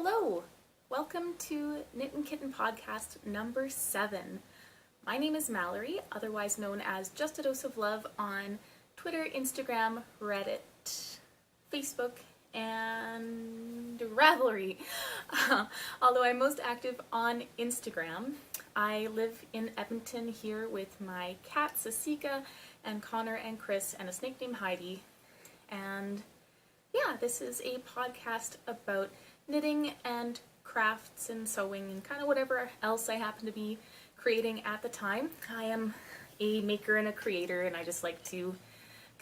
Hello! Welcome to Knittin'Kitten podcast number 7. My name is Mallory, otherwise known as JustADoseOfLove on Twitter, Instagram, Reddit, Facebook, and Ravelry. Although I'm most active on Instagram. I live in Edmonton here with my cats, Asika, and Connor and Chris, and a snake named Heidi. And yeah, this is a podcast about knitting and crafts and sewing and kind of whatever else I happen to be creating at the time. I am a maker and a creator, and I just like to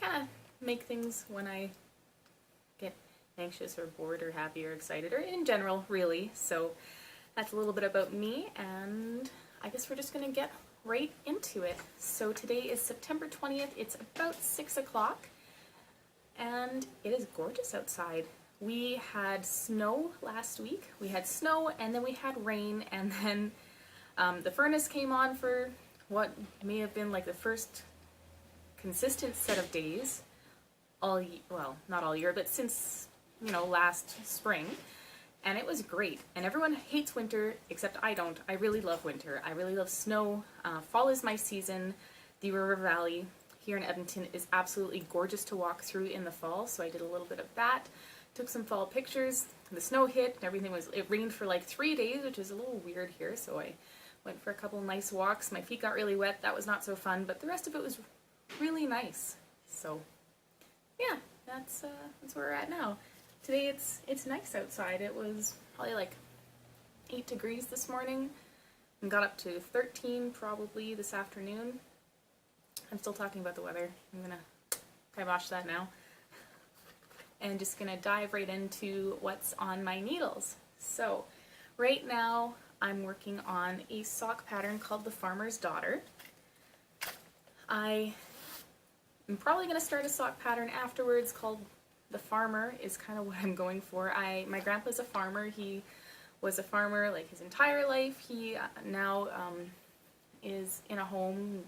kind of make things when I get anxious or bored or happy or excited, or in general, really. So that's a little bit about me, and I guess we're just going to get right into it. So today is September 20th. It's about 6 o'clock, and it is gorgeous outside. We had snow last week. We had snow, and then we had rain, and then the furnace came on for what may have been like the first consistent set of days well, not all year, but since, last spring. And it was great. And everyone hates winter, except I don't. I really love winter. I really love snow. Fall is my season. The River Valley here in Edmonton is absolutely gorgeous to walk through in the fall, so I did a little bit of that. Took some fall pictures. The snow hit, and it rained for like 3 days, which is a little weird here, so I went for a couple nice walks. My feet got really wet. That was not so fun, but the rest of it was really nice. So yeah, that's where we're at now. Today it's nice outside. It was probably like 8 degrees this morning and got up to 13 probably this afternoon. I'm still talking about the weather. I'm gonna kibosh that now. And just gonna dive right into what's on my needles. So right now I'm working on a sock pattern called the Farmer's Daughter. I am probably gonna start a sock pattern afterwards called the Farmer, is kind of what I'm going for. My grandpa's a farmer. He was a farmer like his entire life. He now is in a home.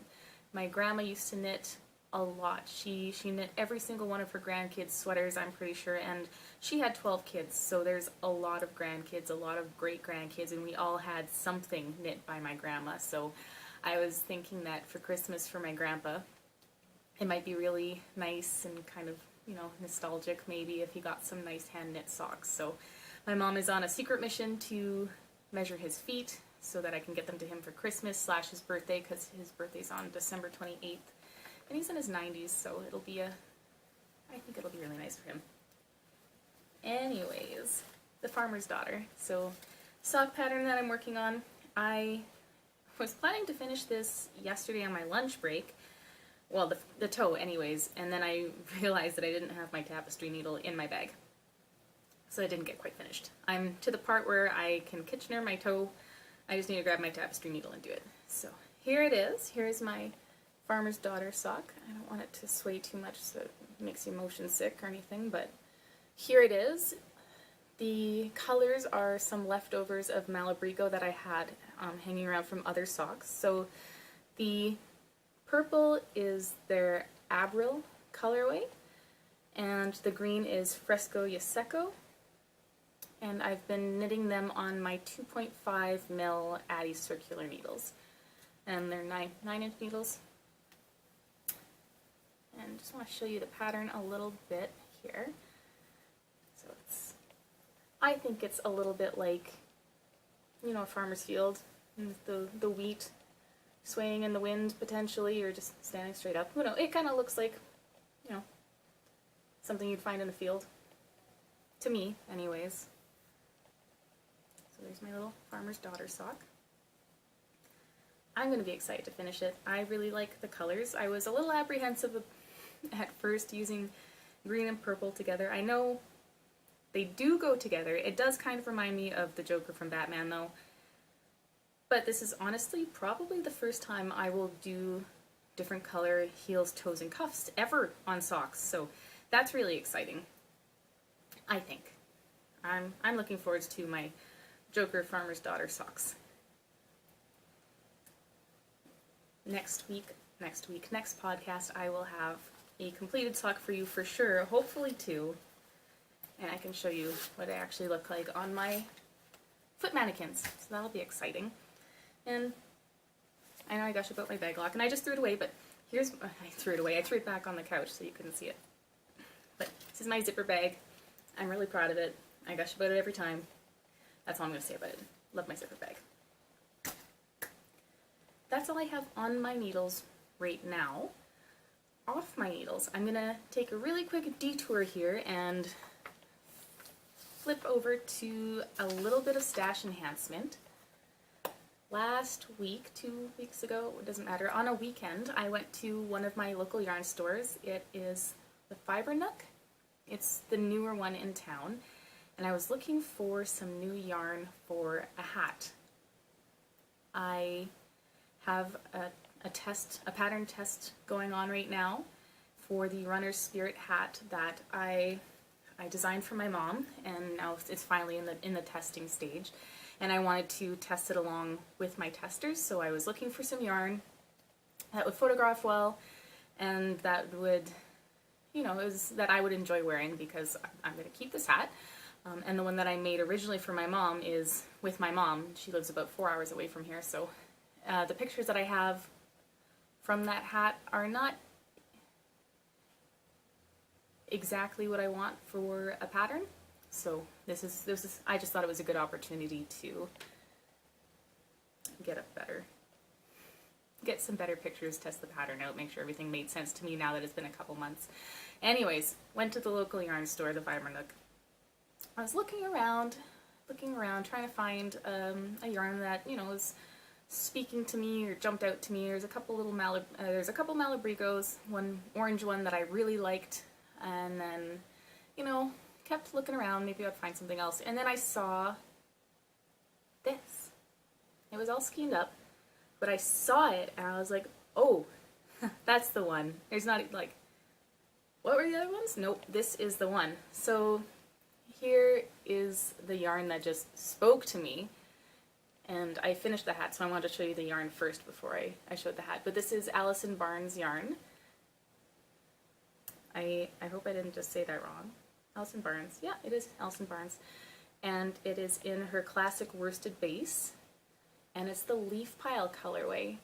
My grandma used to knit a lot. She knit every single one of her grandkids' sweaters, I'm pretty sure, and she had 12 kids, so there's a lot of grandkids, a lot of great-grandkids, and we all had something knit by my grandma. So I was thinking that for Christmas for my grandpa, it might be really nice and kind of, nostalgic maybe if he got some nice hand-knit socks. So my mom is on a secret mission to measure his feet so that I can get them to him for Christmas / his birthday, because his birthday's on December 28th. And he's in his 90s, so I think it'll be really nice for him. Anyways, the Farmer's Daughter. So, sock pattern that I'm working on. I was planning to finish this yesterday on my lunch break. Well, the toe anyways, and then I realized that I didn't have my tapestry needle in my bag. So I didn't get quite finished. I'm to the part where I can Kitchener my toe. I just need to grab my tapestry needle and do it. So, here it is. Here's my Farmer's Daughter sock. I don't want it to sway too much so it makes you motion sick or anything, but here it is. The colors are some leftovers of Malabrigo that I had hanging around from other socks. So the purple is their Abril colorway, and the green is Fresco Seco, and I've been knitting them on my 2.5 mil Addi circular needles, and they're 9-inch needles. And just want to show you the pattern a little bit here. So I think it's a little bit like, a farmer's field, with the wheat swaying in the wind potentially, or just standing straight up. It kind of looks like, something you'd find in the field. To me, anyways. So there's my little Farmer's Daughter sock. I'm going to be excited to finish it. I really like the colors. I was a little apprehensive at first using green and purple together. I know they do go together. It does kind of remind me of the Joker from Batman though. But this is honestly probably the first time I will do different color heels, toes, and cuffs ever on socks. So that's really exciting, I think. I'm looking forward to my Joker Farmer's Daughter socks. Next podcast, I will have a completed sock for you for sure, hopefully two. and I can show you what they actually look like on my foot mannequins, so that'll be exciting. And I know I gush about my bag lock, and I just threw it away, but here's, I threw it away, I threw it back on the couch so you couldn't see it. But this is my zipper bag. I'm really proud of it. I gush about it every time. That's all I'm going to say about it. Love my zipper bag. That's all I have on my needles right now. Off my needles, I'm going to take a really quick detour here and flip over to a little bit of stash enhancement. Last week, 2 weeks ago, it doesn't matter, on a weekend, I went to one of my local yarn stores. It is the Fiber Nook. It's the newer one in town, and I was looking for some new yarn for a hat. I have a pattern test going on right now for the Runner's Spirit hat that I designed for my mom, and now it's finally in the testing stage. And I wanted to test it along with my testers, so I was looking for some yarn that would photograph well and that would, you know, that I would enjoy wearing, because I'm going to keep this hat. And the one that I made originally for my mom is with my mom. She lives about 4 hours away from here, so the pictures that I have from that hat are not exactly what I want for a pattern. So this is I just thought it was a good opportunity to get some better pictures, test the pattern out, make sure everything made sense to me now that it's been a couple months. Anyways, went to the local yarn store, the Fiber Nook. I was looking around, trying to find a yarn that, you know, was speaking to me or jumped out to me. There's a couple Malabrigos, one orange one that I really liked, and then, you know, kept looking around, maybe I'd find something else, and then I saw this. It was all skeined up, but I saw it and I was like, oh, that's the one. There's not, like, what were the other ones? Nope, this is the one. So here is the yarn that just spoke to me, and I finished the hat, so I wanted to show you the yarn first before I showed the hat. But this is Allison Barnes yarn. I hope I didn't just say that wrong. Allison Barnes. Yeah, it is Allison Barnes. And it is in her classic worsted base, and it's the leaf pile colorway.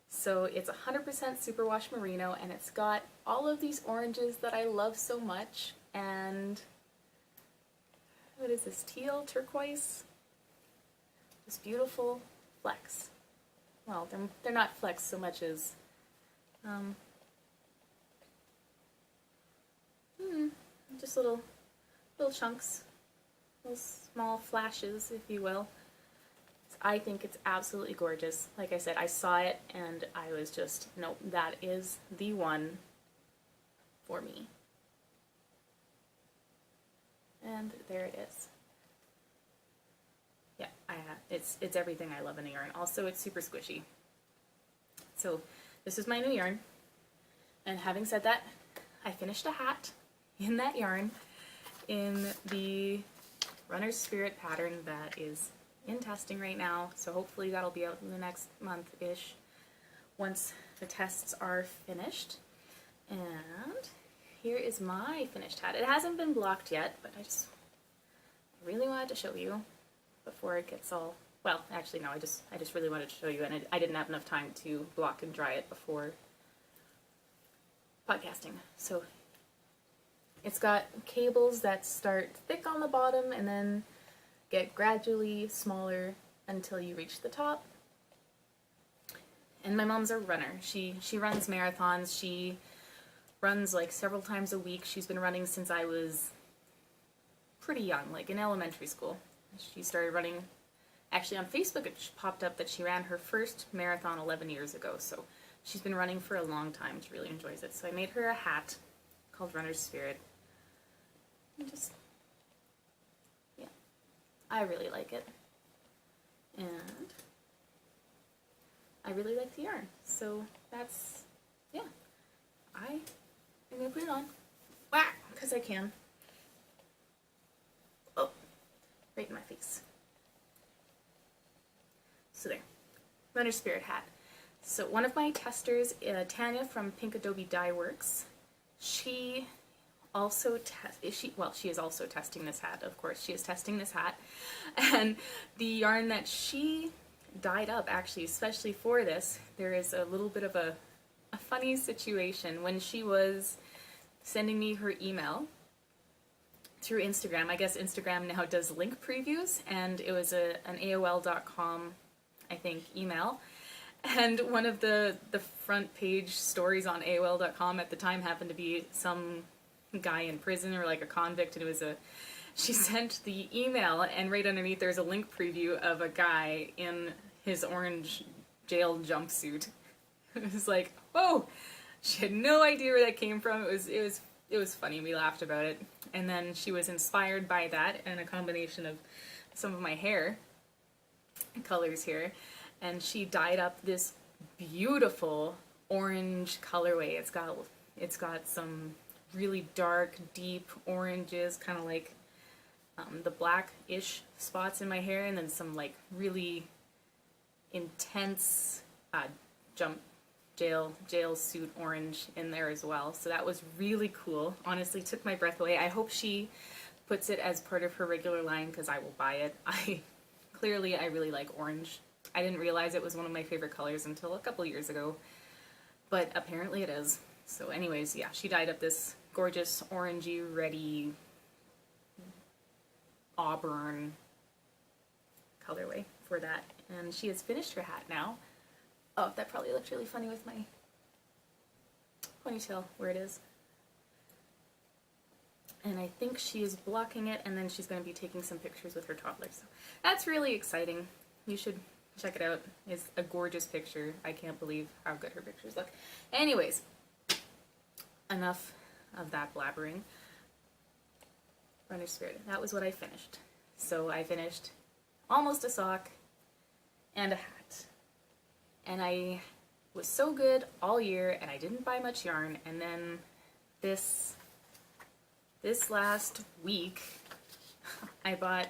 So it's 100% superwash merino, and it's got all of these oranges that I love so much, and what is this, teal, turquoise? This beautiful flecks. Well, they're not flecks so much as just little chunks, little small flashes, if you will. I think it's absolutely gorgeous. Like I said, I saw it and I was just, nope, that is the one for me. And there it is. Yeah, it's everything I love in a yarn. Also, it's super squishy. So this is my new yarn. And having said that, I finished a hat in that yarn in the Runner's Spirit pattern that is in testing right now. So hopefully that'll be out in the next month-ish once the tests are finished. And here is my finished hat. It hasn't been blocked yet, but I just really wanted to show you before it gets all, well, actually no, I just really wanted to show you, and I didn't have enough time to block and dry it before podcasting. So it's got cables that start thick on the bottom and then get gradually smaller until you reach the top. And my mom's a runner. She runs marathons. She runs like several times a week. She's been running since I was pretty young, like in elementary school. She started running, actually on Facebook it popped up that she ran her first marathon 11 years ago. So she's been running for a long time. She really enjoys it. So I made her a hat called Runner's Spirit. And just, yeah, I really like it. And I really like the yarn. So that's, yeah, I'm going to put it on. Whack! Because I can. Oh, right in my face. So there, Runner's Spirit hat. So one of my testers, Tanya from Pinkadobedyeworks, she also she is also testing this hat, of course. She is testing this hat. And the yarn that she dyed up, actually, especially for this, there is a little bit of a funny situation. When she was sending me her email through Instagram, I guess Instagram now does link previews, and it was an AOL.com, I think, email. And one of the front page stories on AOL.com at the time happened to be some guy in prison or like a convict, and she sent the email, and right underneath there's a link preview of a guy in his orange jail jumpsuit. It was like, whoa! She had no idea where that came from. It was funny. We laughed about it. And then she was inspired by that and a combination of some of my hair colors here. And she dyed up this beautiful orange colorway. It's got some really dark, deep oranges, kind of like the black-ish spots in my hair, and then some like really intense jail suit orange in there as well. So that was really cool. Honestly, took my breath away. I hope she puts it as part of her regular line, because I will buy it. I really like orange. I didn't realize it was one of my favorite colors until a couple years ago, but apparently it is. So anyways, yeah, she dyed up this gorgeous orangey, reddy, auburn colorway for that. And she has finished her hat now. Oh, that probably looks really funny with my ponytail where it is. And I think she is blocking it, and then she's going to be taking some pictures with her toddler. So that's really exciting. You should check it out. It's a gorgeous picture. I can't believe how good her pictures look. Anyways, enough of that blabbering. Runner Spirit. That was what I finished. So I finished almost a sock and a hat. And I was so good all year, and I didn't buy much yarn. And then this last week, I bought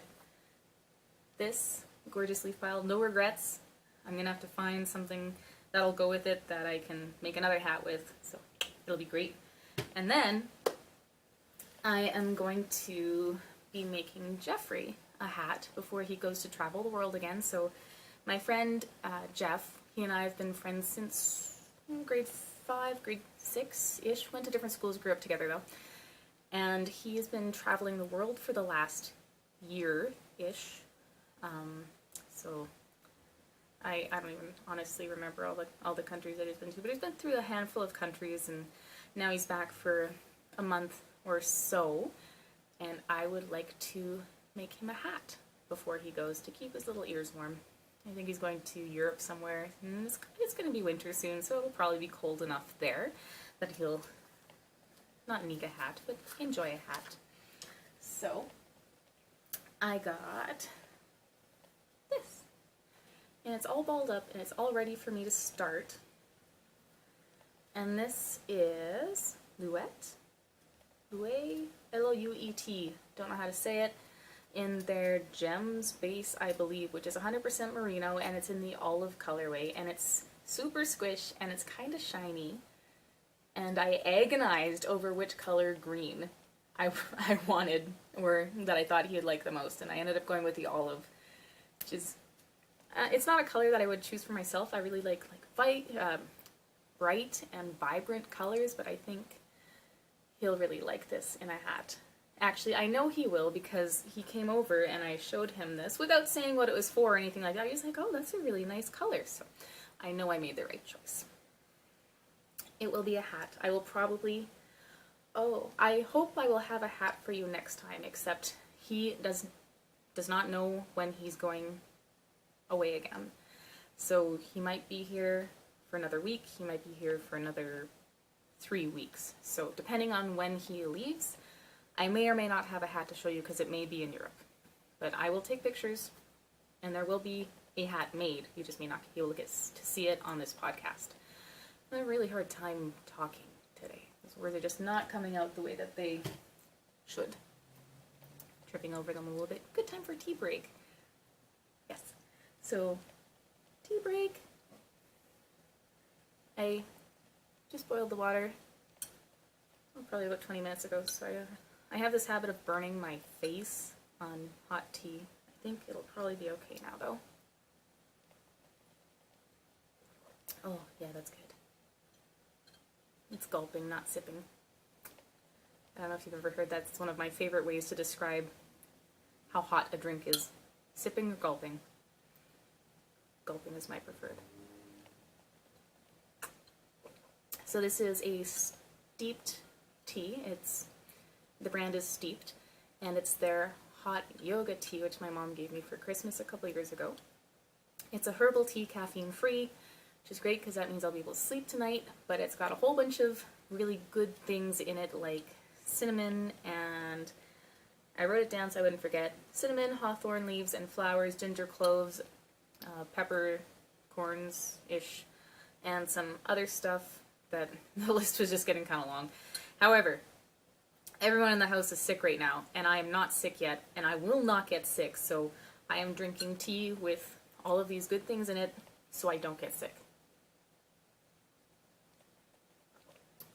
this gorgeous leaf pile. No regrets. I'm gonna have to find something that'll go with it that I can make another hat with, so it'll be great. And then I am going to be making Jeffrey a hat before he goes to travel the world again. So my friend Jeff, he and I have been friends since grade 5, grade 6-ish. Went to different schools, grew up together though. And he has been traveling the world for the last year-ish. So I don't even honestly remember all the countries that he's been to, but he's been through a handful of countries, and now he's back for a month or so, and I would like to make him a hat before he goes to keep his little ears warm. I think he's going to Europe somewhere, and it's going to be winter soon, so it'll probably be cold enough there that he'll not need a hat, but enjoy a hat. So I got this, and it's all balled up, and it's all ready for me to start. And this is Louet, L-O-U-E-T, don't know how to say it, in their Gems base, I believe, which is 100% merino, and it's in the olive colorway, and it's super squish, and it's kind of shiny, and I agonized over which color green I wanted, or that I thought he would like the most, and I ended up going with the olive, which is, it's not a color that I would choose for myself. I really like bright and vibrant colors, but I think he'll really like this in a hat. Actually, I know he will, because he came over and I showed him this without saying what it was for or anything like that. He was like, oh, that's a really nice color, so I know I made the right choice. It will be a hat. I will probably, I hope I will have a hat for you next time, except he does not know when he's going away again. So he might be here for another week, he might be here for another 3 weeks. So depending on when he leaves, I may or may not have a hat to show you, because it may be in Europe. But I will take pictures, and there will be a hat made. You just may not be able to get to see it on this podcast. I have a really hard time talking today. Those words are just not coming out the way that they should. Tripping over them a little bit. Good time for a tea break. Yes. So, tea break. I just boiled the water. probably about 20 minutes ago, so I have this habit of burning my face on hot tea. I think it'll probably be okay now, though. Oh, yeah, that's good. It's gulping, not sipping. I don't know if you've ever heard that. It's one of my favorite ways to describe how hot a drink is. Sipping or gulping. Gulping is my preferred. So this is a steeped tea. The brand is Steeped, and it's their hot yoga tea, which my mom gave me for Christmas a couple years ago. It's a herbal tea, caffeine free, which is great because that means I'll be able to sleep tonight, but it's got a whole bunch of really good things in it, like cinnamon, and I wrote it down so I wouldn't forget. Cinnamon, hawthorn leaves and flowers, ginger, cloves, peppercorns-ish, and some other stuff that the list was just getting kind of long. However, everyone in the house is sick right now, and I am not sick yet, and I will not get sick, so I am drinking tea with all of these good things in it so I don't get sick.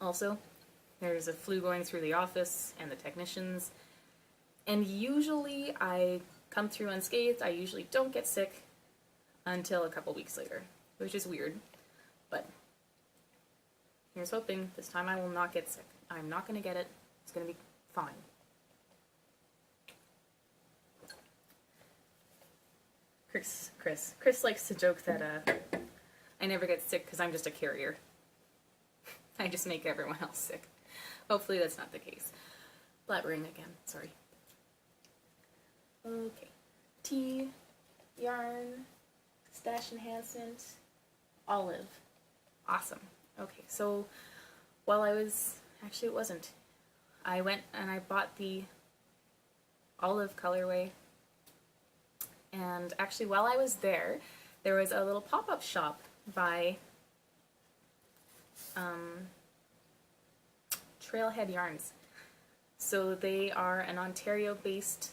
Also, there's a flu going through the office and the technicians, and usually I come through unscathed. I usually don't get sick until a couple weeks later, which is weird, but here's hoping this time I will not get sick. I'm not going to get it. It's going to be fine. Chris likes to joke that I never get sick because I'm just a carrier. I just make everyone else sick. Hopefully that's not the case. Blabbering again, sorry. Okay. Tea, yarn, stash enhancement, olive. Awesome. Okay, so while I was, actually it wasn't, I went and I bought the olive colorway, and actually while I was there was a little pop-up shop by Trailhead Yarns. So they are an Ontario-based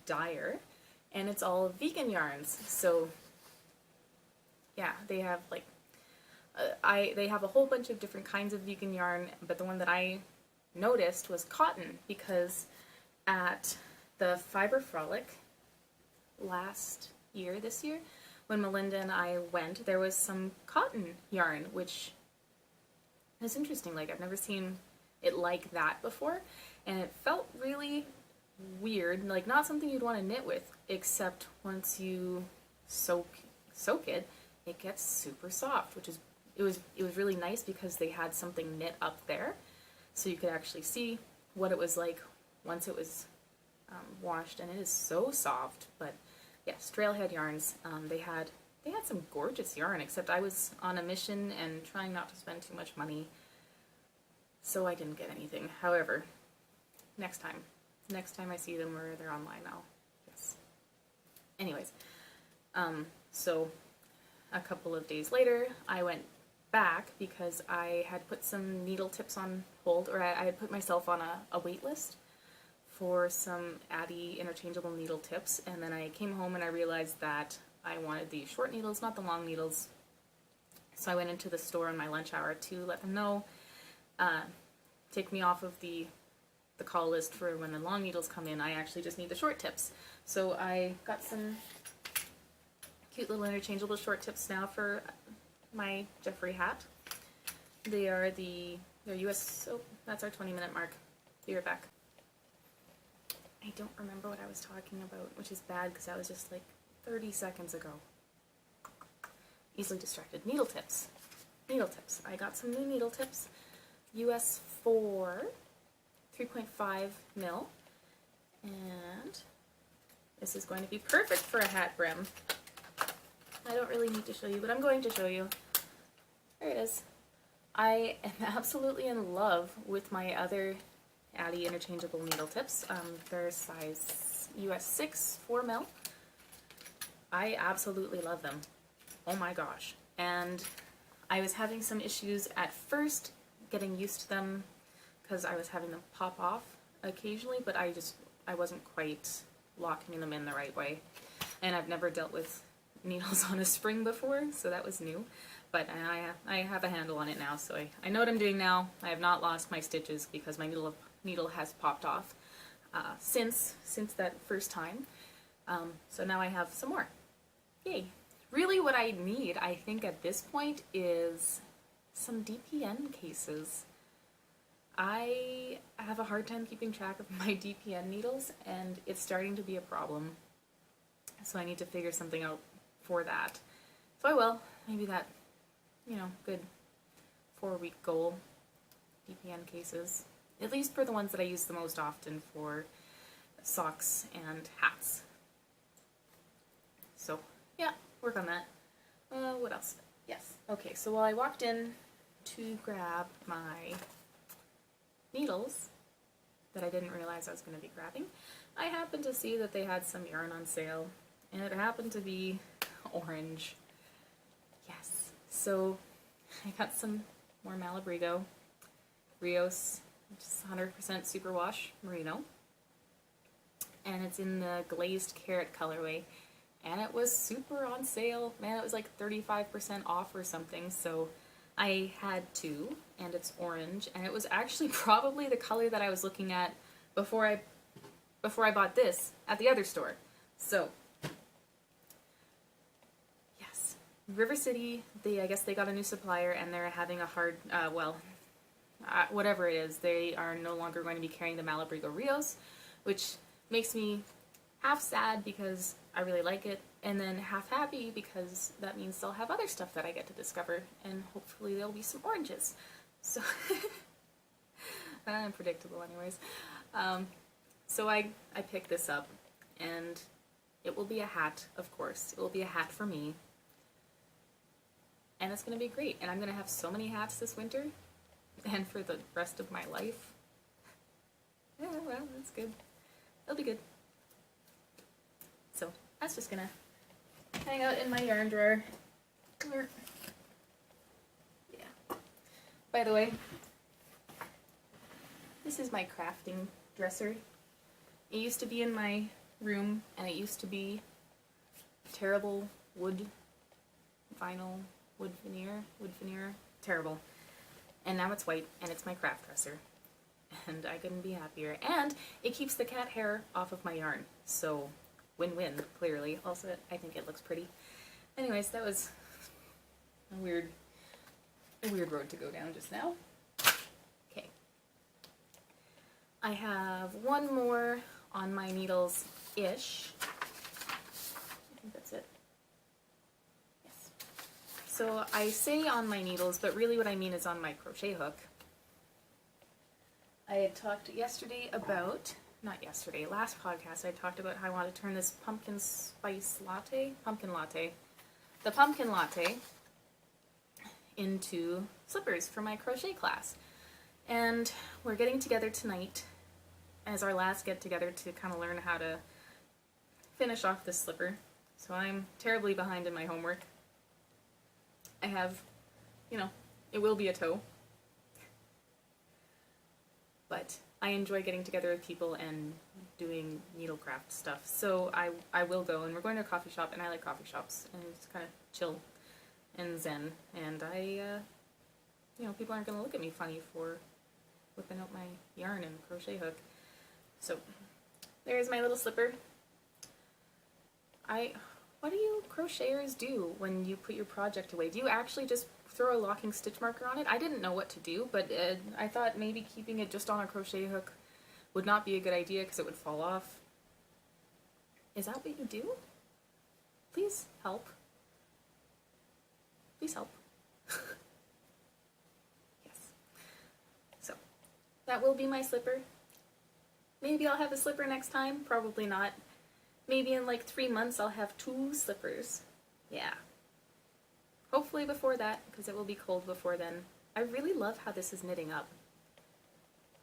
dyer, and it's all vegan yarns. So yeah, they have like they have a whole bunch of different kinds of vegan yarn, but the one that I noticed was cotton, because at the Fiber Frolic this year, when Melinda and I went, there was some cotton yarn, which is interesting. Like, I've never seen it like that before, and it felt really weird, like not something you'd want to knit with, except once you soak it, it gets super soft, which is it was really nice because they had something knit up there, so you could actually see what it was like once it was washed, and it is so soft. But yes, Trailhead Yarns, they had some gorgeous yarn, except I was on a mission and trying not to spend too much money, so I didn't get anything. However, next time I see them, or they're online, yes. Anyways, so a couple of days later, I went back because I had put some needle tips on hold, or I had put myself on a wait list for some Addi interchangeable needle tips, and then I came home and I realized that I wanted the short needles, not the long needles. So I went into the store in my lunch hour to let them know, take me off of the call list for when the long needles come in. I actually just need the short tips. So I got some cute little interchangeable short tips now for my Jeffrey hat. They're US, oh, that's our 20-minute mark. Be right back. I don't remember what I was talking about, which is bad because that was just like 30 seconds ago. Easily distracted. Needle tips. Needle tips. I got some new needle tips. US 4, 3.5 mil. And this is going to be perfect for a hat brim. I don't really need to show you, but I'm going to show you. There it is. I am absolutely in love with my other Addi interchangeable needle tips. They're size US 6, 4 mil. I absolutely love them. Oh my gosh. And I was having some issues at first getting used to them because I was having them pop off occasionally, but I wasn't quite locking them in the right way. And I've never dealt with needles on a spring before, so that was new. but I have a handle on it now, so I know what I'm doing now. I have not lost my stitches because my needle has popped off since that first time. So now I have some more. Yay! Really what I need, I think at this point, is some DPN cases. I have a hard time keeping track of my DPN needles, and it's starting to be a problem. So I need to figure something out for that. So I will. Maybe that, you know, good 4-week goal, DPN cases. At least for the ones that I use the most often for socks and hats. So, yeah, work on that. What else? Yes. Okay, so while I walked in to grab my needles that I didn't realize I was going to be grabbing, I happened to see that they had some yarn on sale, and it happened to be orange. Yes. So I got some more Malabrigo, Rios, just 100% superwash Merino, and it's in the Glazed Carrot colorway, and it was super on sale. Man, it was like 35% off or something, so I had two, and it's orange, and it was actually probably the color that I was looking at before I bought this at the other store. So yes, River City, I guess they got a new supplier, and they're having a hard, whatever it is, they are no longer going to be carrying the Malabrigo Rios, which makes me half sad because I really like it, and then half happy because that means they'll have other stuff that I get to discover, and hopefully there'll be some oranges. So, unpredictable anyways. So I picked this up, and it will be a hat, of course. It will be a hat for me, and it's going to be great, and I'm going to have so many hats this winter, and for the rest of my life. Yeah, well, that's good. It'll be good. So, that's just gonna hang out in my yarn drawer. Yeah. By the way, this is my crafting dresser. It used to be in my room, and it used to be terrible wood veneer, terrible. And now it's white, and it's my craft dresser. And I couldn't be happier. And it keeps the cat hair off of my yarn, so win-win, clearly. Also, I think it looks pretty. Anyways, that was a weird road to go down just now. Okay. I have one more on my needles-ish. I think that's it. Yes. So I say on my needles, but really what I mean is on my crochet hook. I had talked yesterday about, last podcast I talked about how I want to turn this the pumpkin latte into slippers for my crochet class. And we're getting together tonight as our last get together to kind of learn how to finish off this slipper. So I'm terribly behind in my homework. I have, it will be a toe. But I enjoy getting together with people and doing needlecraft stuff. So I will go, and we're going to a coffee shop, and I like coffee shops, and it's kind of chill and zen. And people aren't going to look at me funny for whipping out my yarn and crochet hook. So there's my little slipper. What do you crocheters do when you put your project away? Do you actually just throw a locking stitch marker on it? I didn't know what to do, but I thought maybe keeping it just on a crochet hook would not be a good idea because it would fall off. Is that what you do? Please help. Please help. Yes. So, that will be my slipper. Maybe I'll have a slipper next time. Probably not. Maybe in like 3 months I'll have 2 slippers. Yeah. Hopefully before that, because it will be cold before then. I really love how this is knitting up.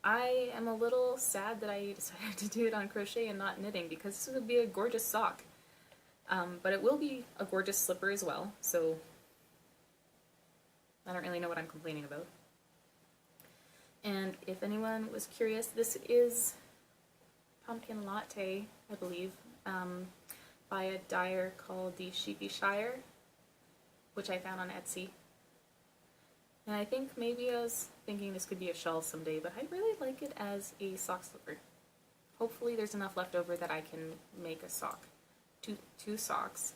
I am a little sad that I decided to do it on crochet and not knitting, because this would be a gorgeous sock. But it will be a gorgeous slipper as well, so I don't really know what I'm complaining about. And if anyone was curious, this is Pumpkin Latte, I believe, by a dyer called the Sheepy Shire, which I found on Etsy. And I think maybe I was thinking this could be a shawl someday, but I really like it as a sock slipper. Hopefully there's enough left over that I can make a sock. Two socks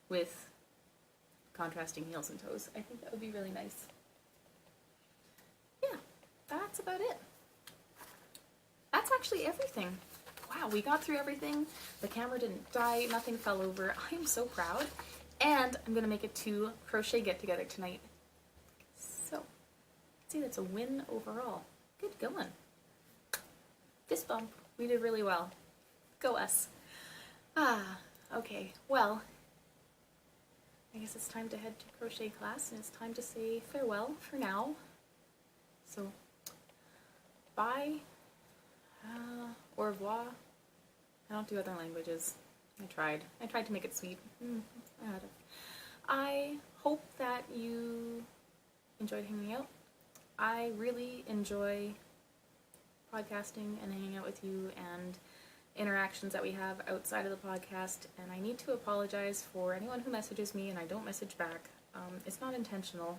with contrasting heels and toes. I think that would be really nice. Yeah, that's about it. That's actually everything. Wow, we got through everything. The camera didn't die, nothing fell over. I am so proud. And I'm gonna make a 2 crochet get together tonight. So, see, that's a win overall. Good going. Fist bump. We did really well. Go us. Okay, well, I guess it's time to head to crochet class, and it's time to say farewell for now. So, bye, au revoir. I don't do other languages. I tried to make it sweet. I hope that you enjoyed hanging out. I really enjoy podcasting and hanging out with you and interactions that we have outside of the podcast, and I need to apologize for anyone who messages me and I don't message back. It's not intentional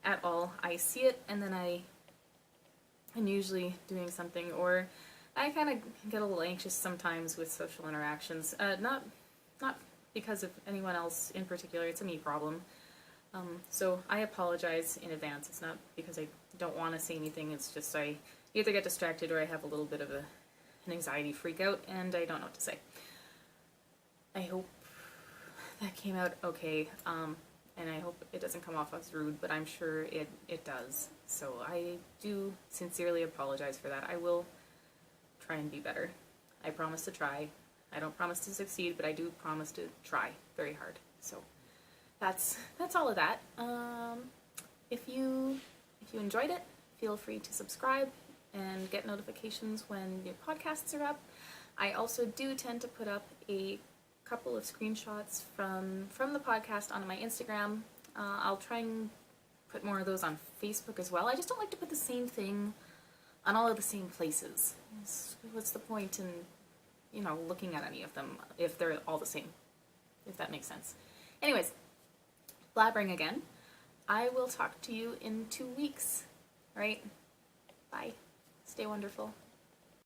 at all. I see it and then I'm usually doing something, or I kind of get a little anxious sometimes with social interactions. Not because of anyone else in particular, it's a me problem. So I apologize in advance. It's not because I don't want to say anything, it's just I either get distracted or I have a little bit of an anxiety freak out and I don't know what to say. I hope that came out okay, and I hope it doesn't come off as rude, but I'm sure it does. So I do sincerely apologize for that. I will try and be better. I promise to try. I don't promise to succeed, but I do promise to try very hard. So that's all of that. If you enjoyed it, feel free to subscribe and get notifications when new podcasts are up. I also do tend to put up a couple of screenshots from the podcast onto my Instagram. I'll try and put more of those on Facebook as well. I just don't like to put the same thing on all of the same places. What's the point in, looking at any of them if they're all the same, if that makes sense. Anyways, blabbering again. I will talk to you in 2 weeks. All right? Bye. Stay wonderful.